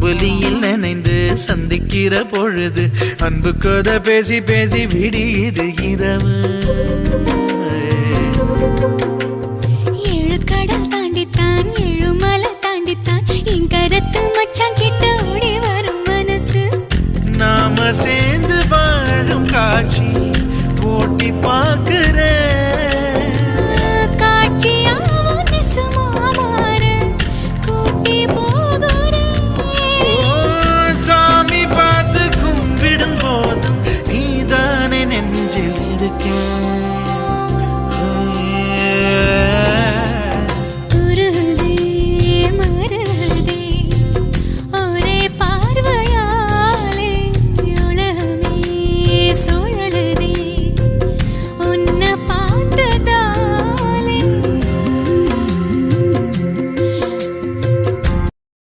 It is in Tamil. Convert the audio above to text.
அம்புலியில் நினைந்து சந்திக்கிற பொழுது அன்பு கதை பேசி பேசி விடியுது இரவு. ஏழு கடல் தாண்டித்தான் ஏழு மலை தாண்டித்தான் என் கருத்து மச்சான் கிட்ட ஓடி வரும் மனசு. நாம சேர்ந்து வாழும் காட்சி போட்டி பார்க்க